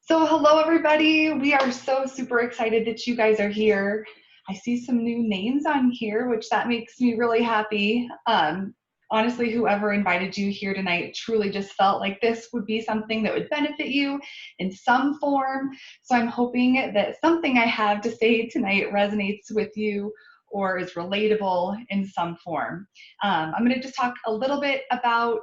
So hello everybody. We are so super excited that you guys are here. I see some new names on here, which that makes me really happy. Honestly, whoever invited you here tonight truly just felt like this would be something that would benefit you in some form. So I'm hoping that something I have to say tonight resonates with you or is relatable in some form. I'm going to just talk a little bit about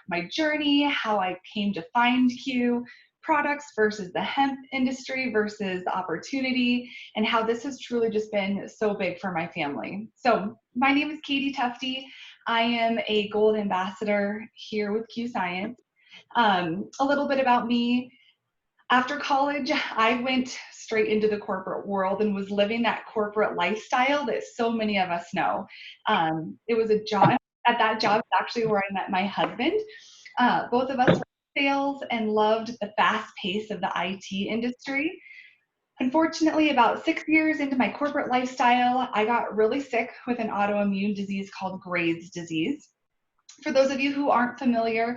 my journey, how I came to find Q, products versus the hemp industry versus the opportunity, and how this has truly just been so big for my family. So my name is Katie Tufte. I am a gold ambassador here with Q Science. A little bit about me. After college, I went straight into the corporate world and was living that corporate lifestyle that so many of us know. It was a job. At that job is actually where I met my husband. Both of us were in sales and loved the fast pace of the IT industry. Unfortunately, about 6 years into my corporate lifestyle, I got really sick with an autoimmune disease called Graves' disease. For those of you who aren't familiar,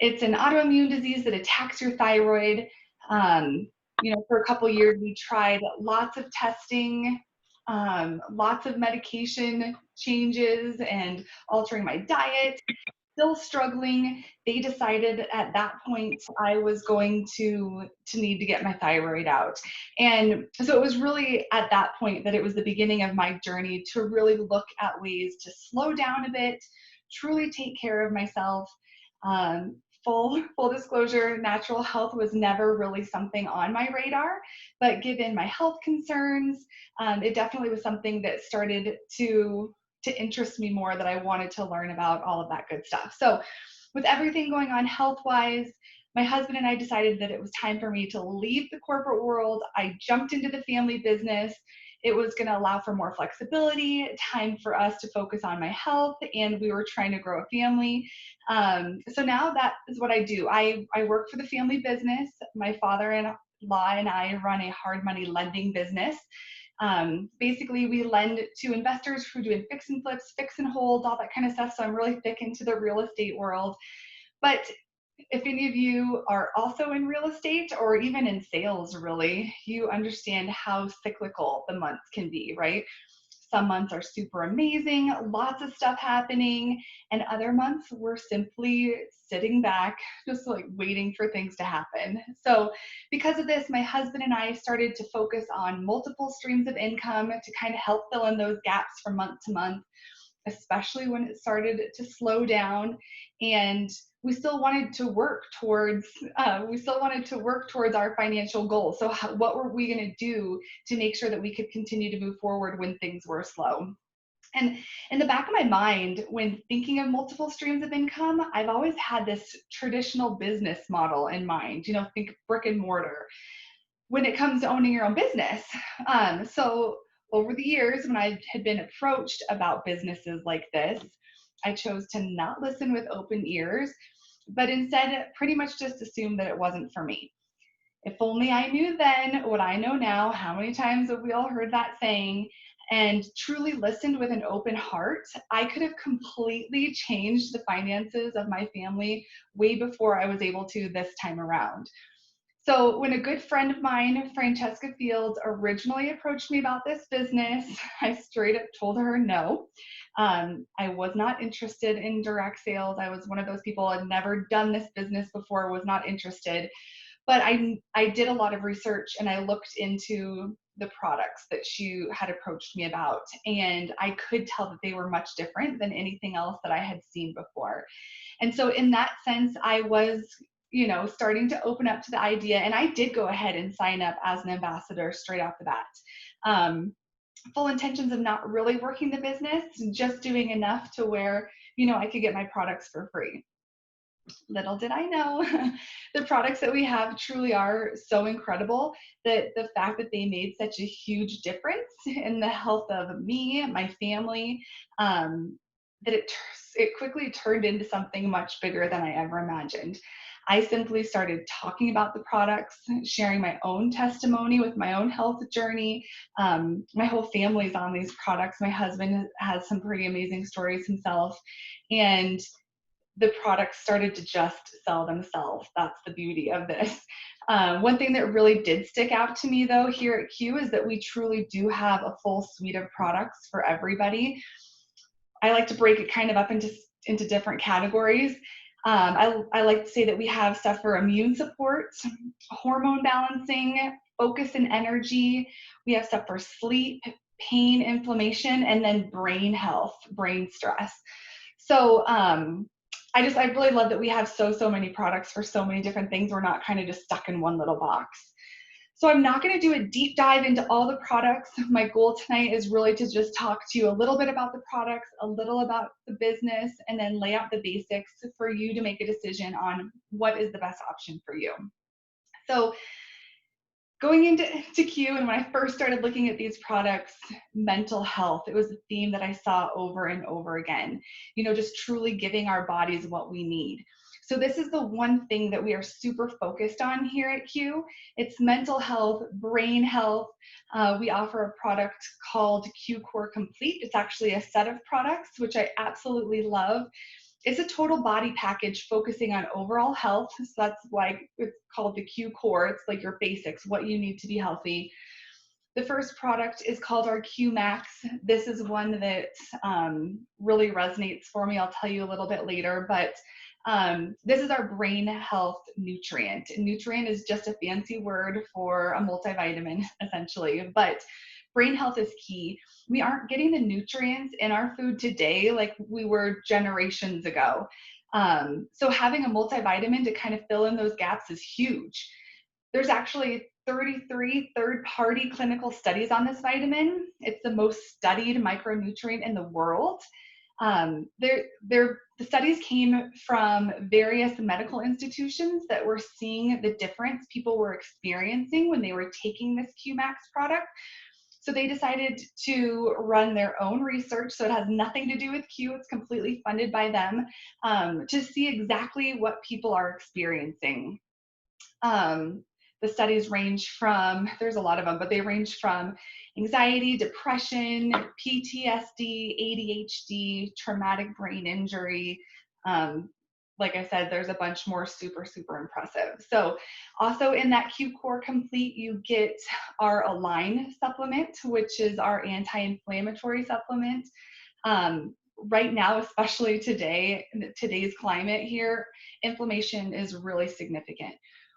it's an autoimmune disease that attacks your thyroid. For a couple years, we tried lots of testing, lots of medication changes, and altering my diet. Still struggling. They decided at that point I was going to need to get my thyroid out. And so it was really at that point that it was the beginning of my journey to really look at ways to slow down a bit, truly take care of myself. Full disclosure, natural health was never really something on my radar, but given my health concerns, it definitely was something that started to interest me more, that I wanted to learn about all of that good stuff. So with everything going on health-wise, my husband and I decided that it was time for me to leave the corporate world. I jumped into the family business. It was going to allow for more flexibility, time for us to focus on my health, and we were trying to grow a family. So now that is what I do. I work for the family business. My father-in-law and I run a hard money lending business. Basically, we lend to investors who are doing fix and flips, fix and holds, all that kind of stuff. So I'm really thick into the real estate world. But if any of you are also in real estate or even in sales, really, you understand how cyclical the months can be, right? Some months are super amazing, lots of stuff happening, and other months we're simply sitting back, just like waiting for things to happen. So because of this, my husband and I started to focus on multiple streams of income to kind of help fill in those gaps from month to month, especially when it started to slow down. And we still wanted to work towards our financial goals. So what were we going to do to make sure that we could continue to move forward when things were slow? And in the back of my mind, when thinking of multiple streams of income, I've always had this traditional business model in mind. Think brick and mortar when it comes to owning your own business. So over the years, when I had been approached about businesses like this, I chose to not listen with open ears, but instead pretty much just assume that it wasn't for me. If only I knew then what I know now. How many times have we all heard that saying? And truly listened with an open heart, I could have completely changed the finances of my family way before I was able to this time around. So when a good friend of mine, Francesca Fields, originally approached me about this business, I straight up told her no. I was not interested in direct sales. I was one of those people who had never done this business before, was not interested. But I did a lot of research and I looked into the products that she had approached me about. And I could tell that they were much different than anything else that I had seen before. And so in that sense, I was starting to open up to the idea. And I did go ahead and sign up as an ambassador straight off the bat. Full intentions of not really working the business, just doing enough to where, I could get my products for free. Little did I know, the products that we have truly are so incredible that the fact that they made such a huge difference in the health of me, my family, that it quickly turned into something much bigger than I ever imagined. I simply started talking about the products, sharing my own testimony with my own health journey. My whole family's on these products. My husband has some pretty amazing stories himself. And the products started to just sell themselves. That's the beauty of this. One thing that really did stick out to me though here at Q is that we truly do have a full suite of products for everybody. I like to break it kind of up into different categories. I like to say that we have stuff for immune support, hormone balancing, focus and energy. We have stuff for sleep, pain, inflammation, and then brain health, brain stress. So I really love that we have so many products for so many different things. We're not kind of just stuck in one little box. So I'm not going to do a deep dive into all the products. My goal tonight is really to just talk to you a little bit about the products, a little about the business, and then lay out the basics for you to make a decision on what is the best option for you. So going into Q, and when I first started looking at these products, mental health, it was a theme that I saw over and over again. You know, just truly giving our bodies what we need. So this is the one thing that we are super focused on here at Q. It's mental health, brain health. We offer a product called Q Core Complete. It's actually a set of products, which I absolutely love. It's a total body package focusing on overall health. So that's why it's called the Q Core. It's like your basics, what you need to be healthy. The first product is called our Q Max. This is one that really resonates for me. I'll tell you a little bit later, but this is our brain health nutrient. Nutrient is just a fancy word for a multivitamin, essentially, but brain health is key. We aren't getting the nutrients in our food today like we were generations ago. So having a multivitamin to kind of fill in those gaps is huge. There's actually 33 third-party clinical studies on this vitamin. It's the most studied micronutrient in the world. The studies came from various medical institutions that were seeing the difference people were experiencing when they were taking this QMax product. So they decided to run their own research. So it has nothing to do with Q. It's completely funded by them to see exactly what people are experiencing. The studies range from, there's a lot of them, but they range from anxiety, depression, PTSD, ADHD, traumatic brain injury. Like I said, there's a bunch more super impressive. So also in that Q Core Complete, you get our Align supplement, which is our anti-inflammatory supplement. Right now, especially today, in today's climate here, inflammation is really significant.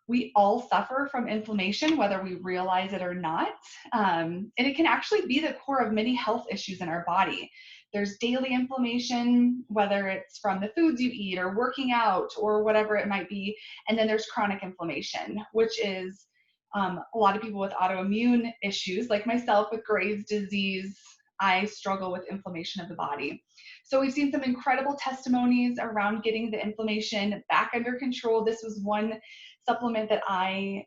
We all suffer from inflammation, whether we realize it or not. And it can actually be the core of many health issues in our body. There's daily inflammation, whether it's from the foods you eat or working out or whatever it might be. And then there's chronic inflammation, which is a lot of people with autoimmune issues, like myself with Graves' disease. I struggle with inflammation of the body. So we've seen some incredible testimonies around getting the inflammation back under control. This was one supplement that I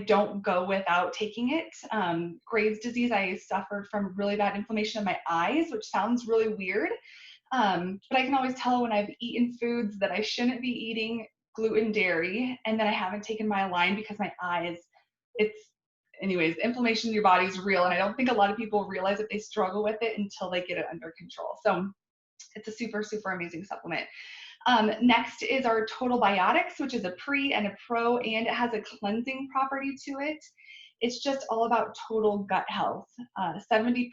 don't go without taking it. Graves' disease, I suffered from really bad inflammation of my eyes, which sounds really weird. But I can always tell when I've eaten foods that I shouldn't be eating, gluten, dairy, and then I haven't taken my Align because my eyes, anyways, inflammation in your body is real. And I don't think a lot of people realize that they struggle with it until they get it under control. So it's a super amazing supplement. Next is our Total Biotics, which is a pre and a pro, and it has a cleansing property to it. It's just all about total gut health. 70%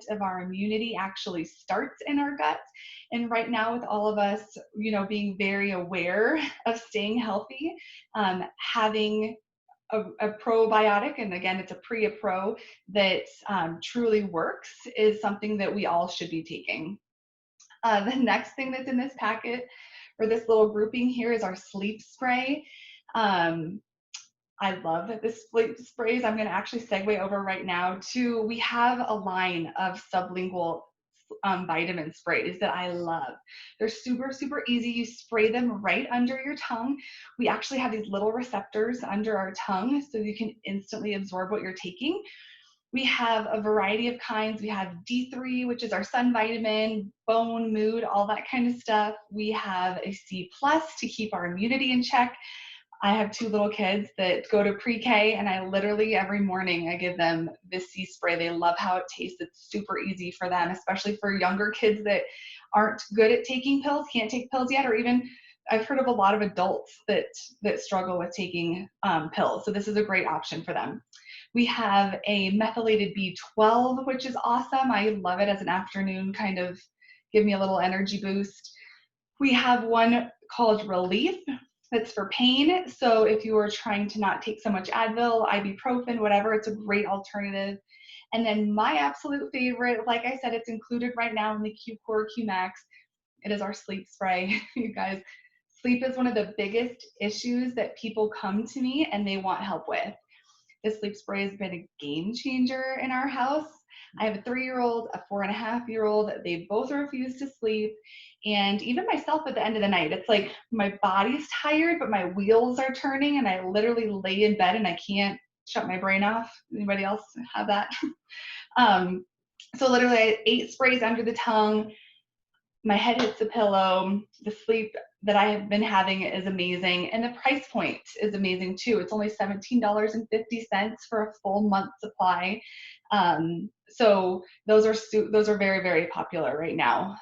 of our immunity actually starts in our gut. And right now with all of us, being very aware of staying healthy, having a probiotic, and again, it's a pre, a pro, that truly works is something that we all should be taking. The next thing that's in this packet, or this little grouping here, is our sleep spray. I love this sleep sprays. I'm going to actually segue over right now to, we have a line of sublingual vitamin sprays that I love. They're super easy. You spray them right under your tongue. We actually have these little receptors under our tongue so you can instantly absorb what you're taking. We have a variety of kinds. We have D3, which is our sun vitamin, bone, mood, all that kind of stuff. We have a C+ to keep our immunity in check. I have 2 little kids that go to pre-K, and I literally every morning I give them this C spray. They love how it tastes. It's super easy for them, especially for younger kids that aren't good at taking pills, can't take pills yet, or even I've heard of a lot of adults that struggle with taking pills. So this is a great option for them. We have a methylated B12, which is awesome. I love it as an afternoon kind of give me a little energy boost. We have one called Relief that's for pain. So if you are trying to not take so much Advil, ibuprofen, whatever, it's a great alternative. And then my absolute favorite, like I said, it's included right now in the Q Core Q Max. It is our sleep spray. You guys, sleep is one of the biggest issues that people come to me and they want help with. The sleep spray has been a game changer in our house. I have a 3-year-old, a 4.5-year-old. They both refuse to sleep. And even myself at the end of the night, it's like my body's tired, but my wheels are turning and I literally lay in bed and I can't shut my brain off. Anybody else have that? So literally I had 8 sprays under the tongue. My head hits the pillow. The sleep that I have been having is amazing. And the price point is amazing too. It's only $17.50 for a full month supply. So those are very, very popular right now.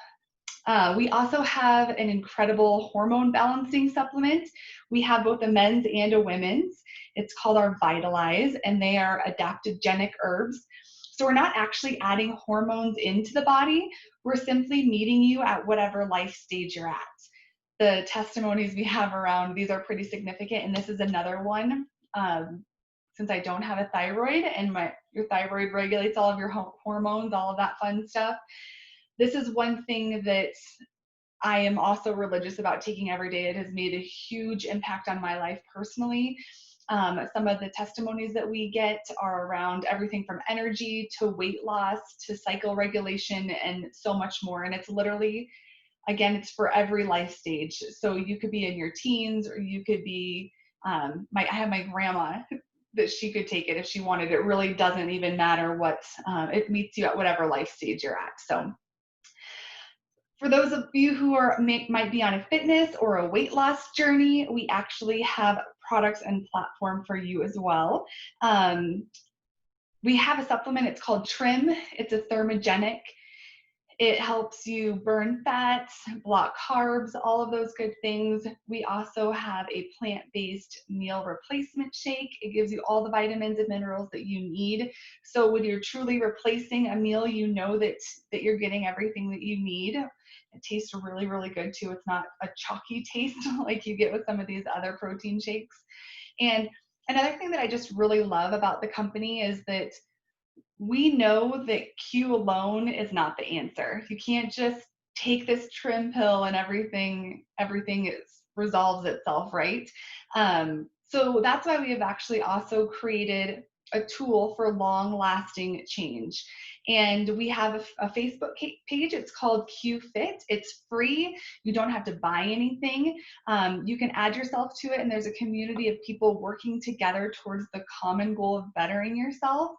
We also have an incredible hormone balancing supplement. We have both a men's and a women's. It's called our Vitalize, and they are adaptogenic herbs. So we're not actually adding hormones into the body. We're simply meeting you at whatever life stage you're at. The testimonies we have around these are pretty significant, and this is another one. Since I don't have a thyroid, and your thyroid regulates all of your hormones, all of that fun stuff. This is one thing that I am also religious about taking every day. It has made a huge impact on my life personally. Some of the testimonies that we get are around everything from energy to weight loss to cycle regulation and so much more. And it's literally, again, it's for every life stage. So you could be in your teens, or you could be, I have my grandma that she could take it if she wanted. It really doesn't even matter what, it meets you at whatever life stage you're at. So for those of you who might be on a fitness or a weight loss journey, we actually have products and platform for you as well. We have a supplement, it's called Trim. It's a thermogenic. It helps you burn fats, block carbs, all of those good things. We also have a plant-based meal replacement shake. It gives you all the vitamins and minerals that you need. So when you're truly replacing a meal, you know that you're getting everything that you need. It tastes really, really good too. It's not a chalky taste like you get with some of these other protein shakes. And another thing that I just really love about the company is that we know that Q alone is not the answer. You can't just take this trim pill and everything resolves itself, right? So that's why we have actually also created a tool for long-lasting change. And we have a Facebook page. It's called Q Fit. It's free. You don't have to buy anything. You can add yourself to it, and there's a community of people working together towards the common goal of bettering yourself.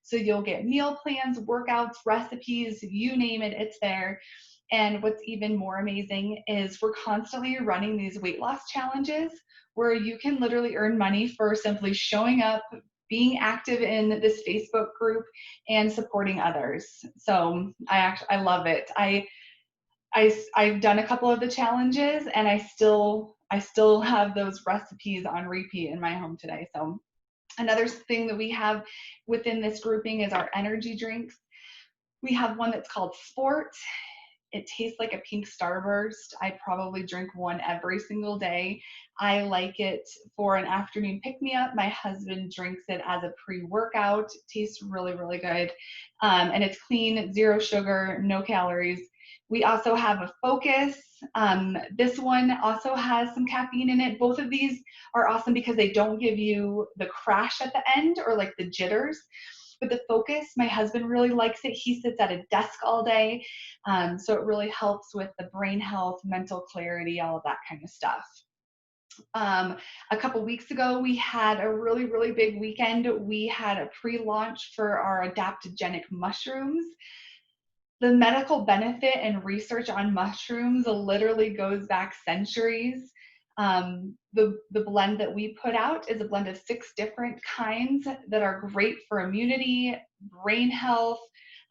So you'll get meal plans, workouts, recipes, you name it, it's there. And what's even more amazing is we're constantly running these weight loss challenges where you can literally earn money for simply showing up, being active in this Facebook group, and supporting others. So I love it. I've done a couple of the challenges, and I still have those recipes on repeat in my home today. So another thing that we have within this grouping is our energy drinks. We have one that's called Sport. It tastes like a pink Starburst. I probably drink one every single day. I like it for an afternoon pick-me-up. My husband drinks it as a pre-workout. It tastes really, really good. And it's clean, 0 sugar, no calories. We also have a Focus. This one also has some caffeine in it. Both of these are awesome because they don't give you the crash at the end or like the jitters. But the Focus, my husband really likes it. He sits at a desk all day. So it really helps with the brain health, mental clarity, all of that kind of stuff. A couple weeks ago, we had a really, really big weekend. We had a pre-launch for our adaptogenic mushrooms. The medical benefit and research on mushrooms literally goes back centuries. The blend that we put out is a blend of 6 different kinds that are great for immunity, brain health,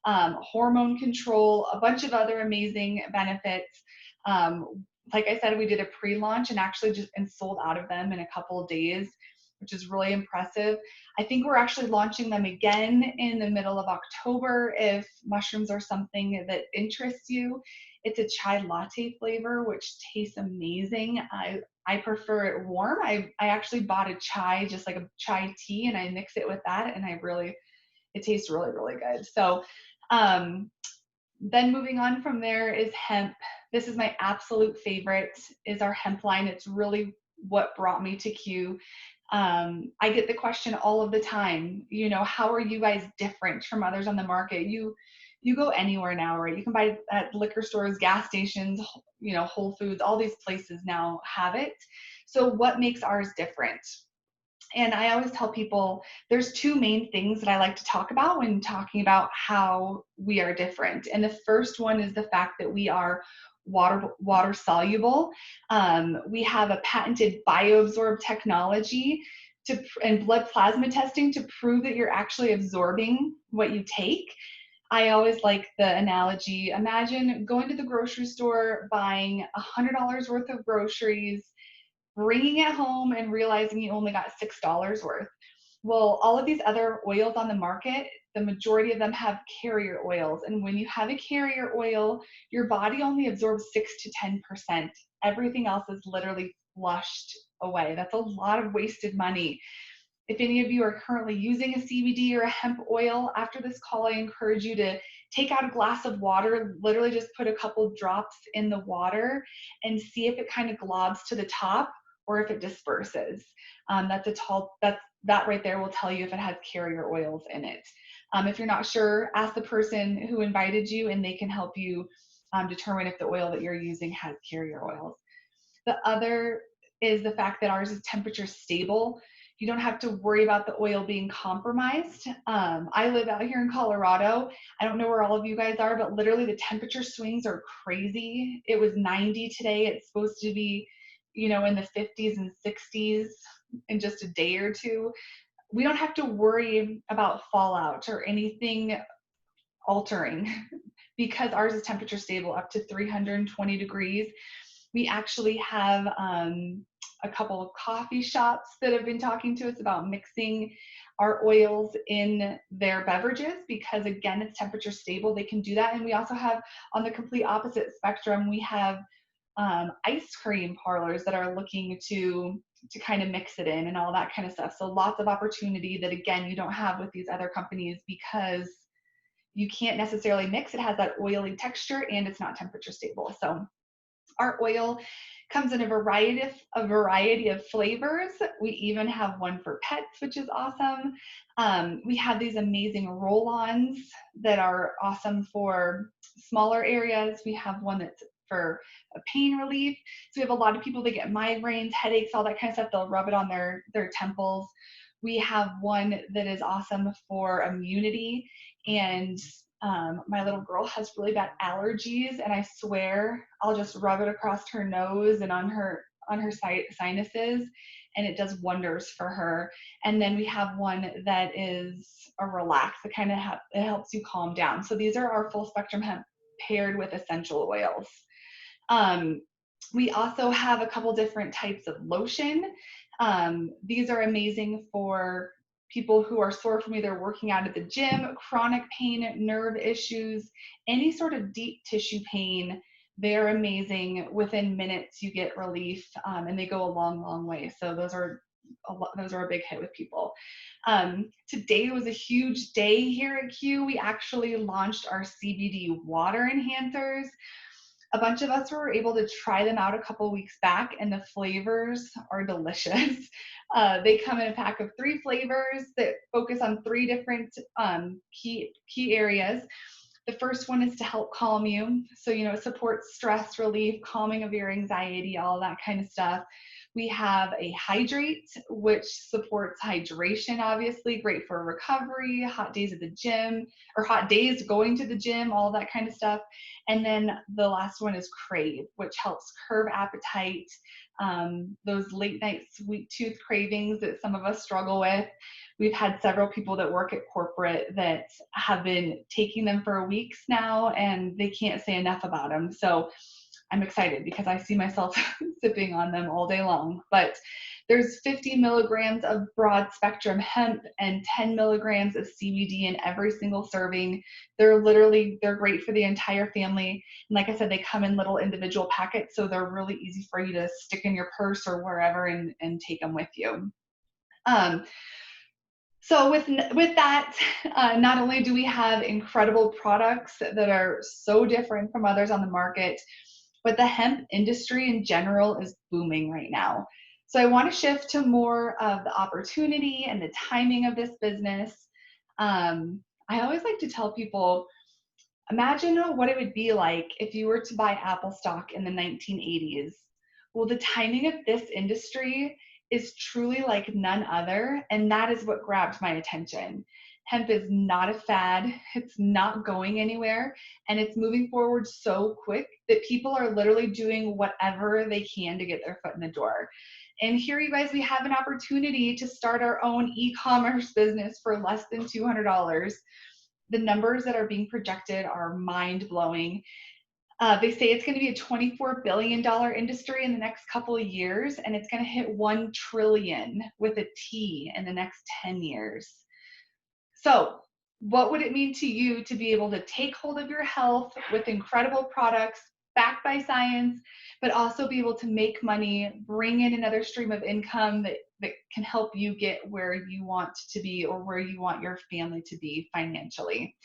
hormone control, a bunch of other amazing benefits. like I said, we did a pre-launch and actually just and sold out of them in a couple of days, which is really impressive. I think we're actually launching them again in the middle of October if mushrooms are something that interests you. It's a chai latte flavor, which tastes amazing. I prefer it warm. I actually bought a chai, just like a chai tea, and I mix it with that, and it tastes really, really good. So then moving on from there is hemp. This is my absolute favorite, is our hemp line. It's really what brought me to Q. I get the question all of the time, how are you guys different from others on the market? You go anywhere now, right? You can buy it at liquor stores, gas stations, Whole Foods, all these places now have it. So what makes ours different? And I always tell people there's two main things that I like to talk about when talking about how we are different. And the first one is the fact that we are water soluble. We have a patented bioabsorb technology and blood plasma testing to prove that you're actually absorbing what you take. I always like the analogy. Imagine going to the grocery store, buying $100 worth of groceries, bringing it home and realizing you only got $6 worth. Well, all of these other oils on the market, the majority of them have carrier oils. And when you have a carrier oil, your body only absorbs 6 to 10%. Everything else is literally flushed away. That's a lot of wasted money. If any of you are currently using a CBD or a hemp oil, after this call, I encourage you to take out a glass of water, literally just put a couple drops in the water and see if it kind of globs to the top or if it disperses. That right there will tell you if it has carrier oils in it. If you're not sure, ask the person who invited you and they can help you determine if the oil that you're using has carrier oils. The other is the fact that ours is temperature stable. You don't have to worry about the oil being compromised. I live out here in Colorado. I don't know where all of you guys are, but literally the temperature swings are crazy. It was 90 today. It's supposed to be, in the 50s and 60s in just a day or two. We don't have to worry about fallout or anything altering because ours is temperature stable up to 320 degrees. We actually have a couple of coffee shops that have been talking to us about mixing our oils in their beverages because, again, it's temperature stable. They can do that. And we also have, on the complete opposite spectrum, we have ice cream parlors that are looking to kind of mix it in and all that kind of stuff. So lots of opportunity that, again, you don't have with these other companies because you can't necessarily mix. It has that oily texture and it's not temperature stable. So our oil comes in a variety of flavors. We even have one for pets, which is awesome. We have these amazing roll-ons that are awesome for smaller areas. We have one that's for a pain relief. So we have a lot of people that get migraines, headaches, all that kind of stuff. They'll rub it on their temples. We have one that is awesome for immunity. And my little girl has really bad allergies, and I swear I'll just rub it across her nose and on her sinuses, and it does wonders for her. And then we have one that is a relax. It kind of it helps you calm down. So these are our full spectrum hemp paired with essential oils. We also have a couple different types of lotion. These are amazing for people who are sore from either working out at the gym, chronic pain, nerve issues, any sort of deep tissue pain. They're amazing. Within minutes, you get relief, and they go a long, long way. So those are a big hit with people. Today was a huge day here at Q. We actually launched our CBD water enhancers. A bunch of us were able to try them out a couple weeks back, and the flavors are delicious. They come in a pack of 3 flavors that focus on 3 different key areas. The first one is to help calm you. So, it supports stress relief, calming of your anxiety, all that kind of stuff. We have a hydrate, which supports hydration, obviously, great for recovery, hot days at the gym, or hot days going to the gym, all that kind of stuff. And then the last one is crave, which helps curb appetite, those late night sweet tooth cravings that some of us struggle with. We've had several people that work at corporate that have been taking them for weeks now, and they can't say enough about them. So I'm excited because I see myself sipping on them all day long. But there's 50 milligrams of broad spectrum hemp and 10 milligrams of CBD in every single serving. They're great for the entire family. And like I said, they come in little individual packets, so they're really easy for you to stick in your purse or wherever and take them with you. So with that, not only do we have incredible products that are so different from others on the market, but the hemp industry in general is booming right now. So I want to shift to more of the opportunity and the timing of this business. I always like to tell people, imagine what it would be like if you were to buy Apple stock in the 1980s. Well, the timing of this industry is truly like none other, and that is what grabbed my attention. Hemp is not a fad, it's not going anywhere, and it's moving forward so quick that people are literally doing whatever they can to get their foot in the door. And here, you guys, we have an opportunity to start our own e-commerce business for less than $200. The numbers that are being projected are mind-blowing. They say it's going to be a $24 billion industry in the next couple of years, and it's going to hit 1 trillion with a T in the next 10 years. So what would it mean to you to be able to take hold of your health with incredible products backed by science, but also be able to make money, bring in another stream of income that can help you get where you want to be or where you want your family to be financially?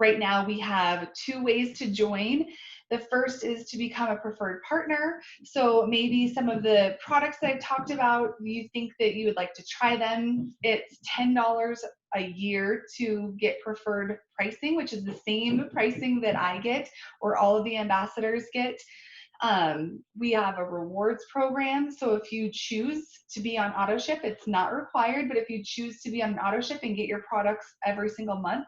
Right now, we have 2 ways to join. The first is to become a preferred partner. So maybe some of the products that I've talked about, you think that you would like to try them. It's $10 a year to get preferred pricing, which is the same pricing that I get or all of the ambassadors get. We have a rewards program. So if you choose to be on auto ship, it's not required, but if you choose to be on an auto ship and get your products every single month,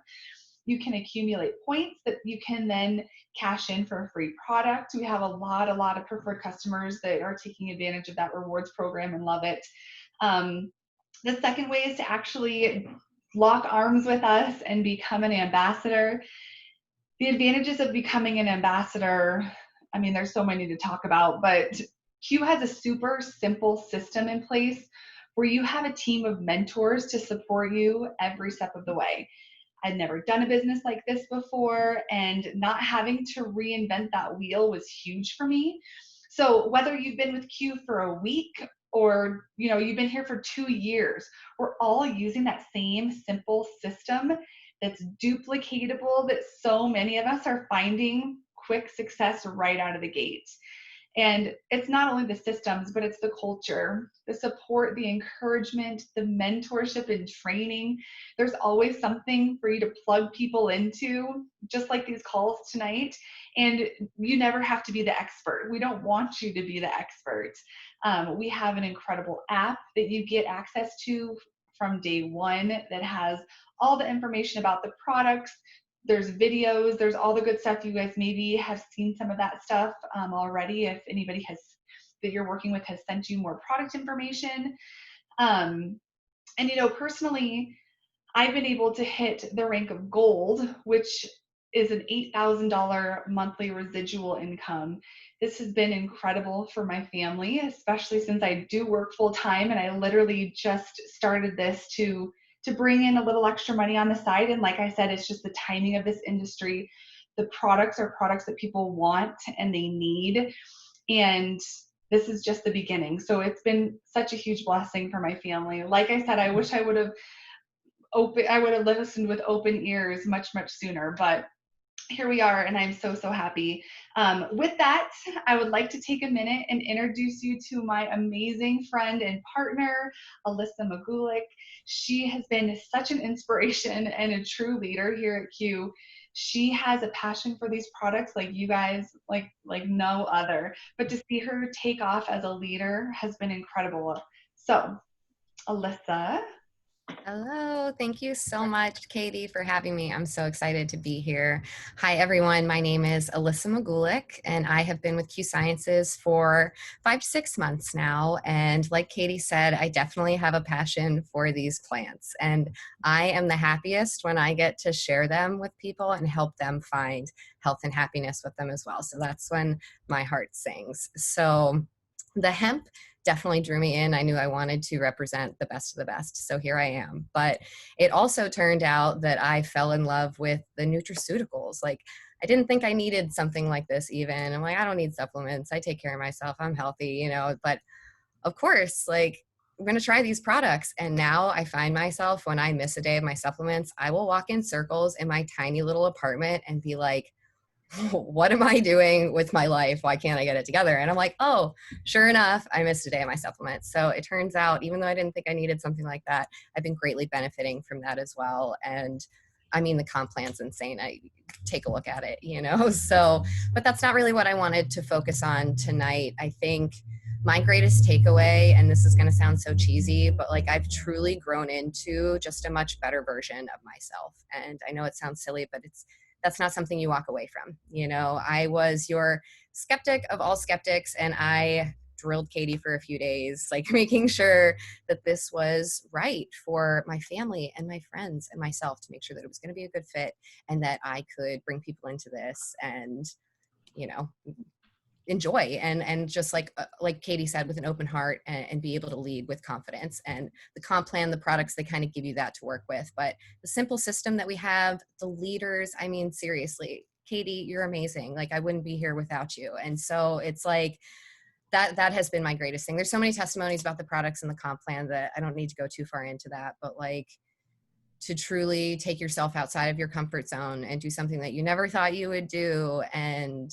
you can accumulate points that you can then cash in for a free product. We have a lot of preferred customers that are taking advantage of that rewards program and love it. The second way is to actually lock arms with us and become an ambassador. The advantages of becoming an ambassador, I mean, there's so many to talk about, but Q has a super simple system in place where you have a team of mentors to support you every step of the way. I'd never done a business like this before, and not having to reinvent that wheel was huge for me. So whether you've been with Q for a week or you've been here for 2 years, we're all using that same simple system that's duplicatable, that so many of us are finding quick success right out of the gate. And it's not only the systems, but it's the culture, the support, the encouragement, the mentorship and training. There's always something for you to plug people into, just like these calls tonight. And you never have to be the expert. We don't want you to be the expert. We have an incredible app that you get access to from day one that has all the information about the products. There's videos, there's all the good stuff. You guys maybe have seen some of that stuff already if anybody that you're working with has sent you more product information. And personally, I've been able to hit the rank of gold, which is an $8,000 monthly residual income. This has been incredible for my family, especially since I do work full time, and I literally just started this to bring in a little extra money on the side. And like I said, it's just the timing of this industry. The products are products that people want and they need. And this is just the beginning. So it's been such a huge blessing for my family. Like I said, I wish I would have listened with open ears much sooner, but here we are, and I'm so happy. With that, I would like to take a minute and introduce you to my amazing friend and partner, Alyssa Magulik. She has been such an inspiration and a true leader here at Q. She has a passion for these products like you guys, like no other. But to see her take off as a leader has been incredible. So, Alyssa. Hello, thank you so much, Katie, for having me. I'm so excited to be here. Hi, everyone. My name is Alyssa Magulik, and I have been with Q Sciences for 5 to 6 months now. And like Katie said, I definitely have a passion for these plants. And I am the happiest when I get to share them with people and help them find health and happiness with them as well. So that's when my heart sings. So the hemp definitely drew me in. I knew I wanted to represent the best of the best. So here I am. But it also turned out that I fell in love with the nutraceuticals. Like, I didn't think I needed something like this even. I'm like, I don't need supplements. I take care of myself. I'm healthy. But of course, like, I'm going to try these products. And now I find myself when I miss a day of my supplements, I will walk in circles in my tiny little apartment and be like, what am I doing with my life? Why can't I get it together? And I'm like, oh, sure enough, I missed a day of my supplements. So it turns out, even though I didn't think I needed something like that, I've been greatly benefiting from that as well. And I mean, the comp plan's insane. I take a look at it. So, but that's not really what I wanted to focus on tonight. I think my greatest takeaway, and this is going to sound so cheesy, but like I've truly grown into just a much better version of myself. And I know it sounds silly, but that's not something you walk away from. I was your skeptic of all skeptics, and I drilled Katie for a few days, like making sure that this was right for my family and my friends and myself, to make sure that it was going to be a good fit and that I could bring people into this and, you know, enjoy and just like Katie said, with an open heart, and be able to lead with confidence. And the comp plan, the products, they kind of give you that to work with. But the simple system that we have, the leaders, I mean, seriously, Katie, you're amazing. Like, I wouldn't be here without you. And so it's like that has been my greatest thing. There's so many testimonies about the products and the comp plan that I don't need to go too far into that, but like, to truly take yourself outside of your comfort zone and do something that you never thought you would do, and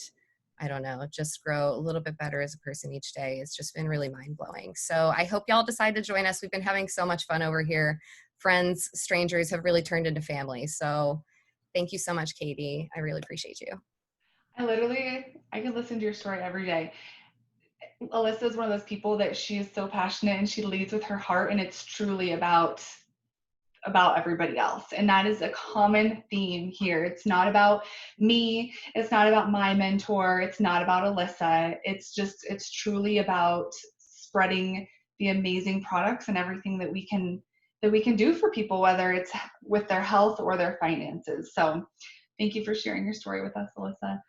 I don't know, just grow a little bit better as a person each day. It's just been really mind-blowing. So I hope y'all decide to join us. We've been having so much fun over here. Friends, strangers have really turned into family. So thank you so much, Katie. I really appreciate you. I could listen to your story every day. Alyssa is one of those people that she is so passionate and she leads with her heart, and it's truly about everybody else. And that is a common theme here. It's not about me, it's not about my mentor, it's not about Alyssa. It's truly about spreading the amazing products and everything that we can do for people, whether it's with their health or their finances. So thank you for sharing your story with us, Alyssa.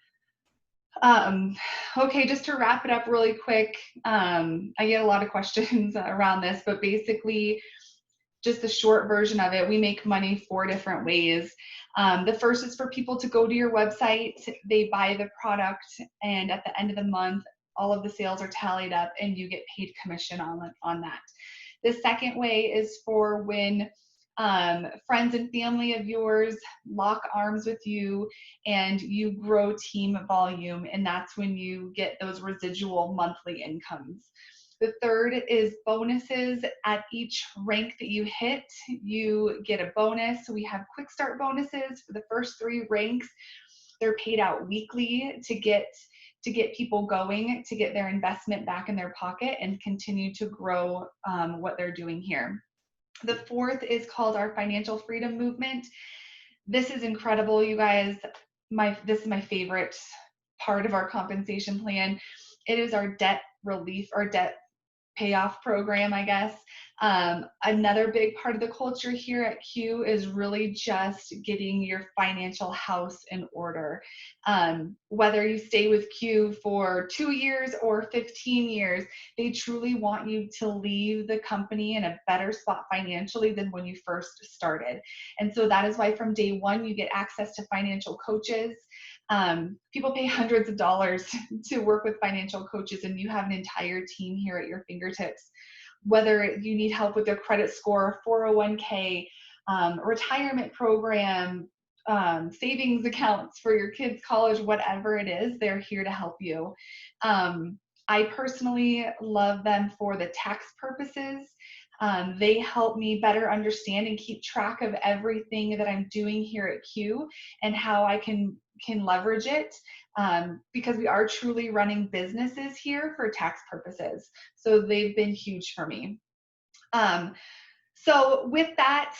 Um, okay, just to wrap it up really quick, I get a lot of questions around this, but basically, just the short version of it, we make money 4 different ways. The first is for people to go to your website, they buy the product, and at the end of the month, all of the sales are tallied up and you get paid commission on that. The second way is for when friends and family of yours lock arms with you and you grow team volume, and that's when you get those residual monthly incomes. The third is bonuses. At each rank that you hit, you get a bonus. So we have quick start bonuses for the first 3 ranks. They're paid out weekly to get people going, to get their investment back in their pocket and continue to grow what they're doing here. The fourth is called our financial freedom movement. This is incredible, you guys. This is my favorite part of our compensation plan. It is our debt relief, our debt payoff program, I guess. Another big part of the culture here at Q is really just getting your financial house in order. Whether you stay with Q for 2 years or 15 years, they truly want you to leave the company in a better spot financially than when you first started. And so that is why from day one, you get access to financial coaches. People pay hundreds of dollars to work with financial coaches, and you have an entire team here at your fingertips. Whether you need help with their credit score, 401k, retirement program, savings accounts for your kids' college, whatever it is, they're here to help you. I personally love them for the tax purposes. They help me better understand and keep track of everything that I'm doing here at Q and how I can leverage it, because we are truly running businesses here for tax purposes. So they've been huge for me. So with that,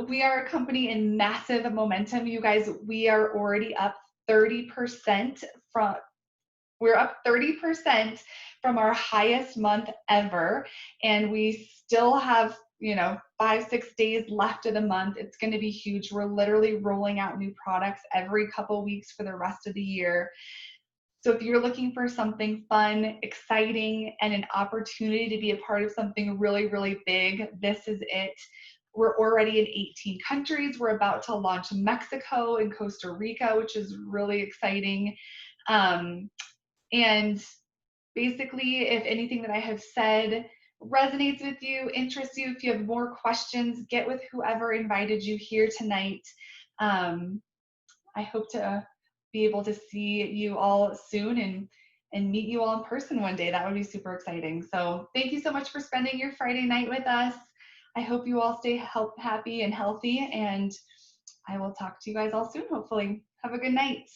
we are a company in massive momentum. You guys, we are already up 30% from we're up 30% from our highest month ever, and we still have, 5, 6 days left of the month. It's going to be huge. We're literally rolling out new products every couple weeks for the rest of the year. So if you're looking for something fun, exciting, and an opportunity to be a part of something really, really big, this is it. We're already in 18 countries. We're about to launch Mexico and Costa Rica, which is really exciting. Um, and basically, if anything that I have said resonates with you, interests you, if you have more questions, get with whoever invited you here tonight. Um, I hope to be able to see you all soon and meet you all in person one day. That would be super exciting. So thank you so much for spending your Friday night with us. I hope you all stay happy and healthy, and I will talk to you guys all soon, hopefully. Have a good night.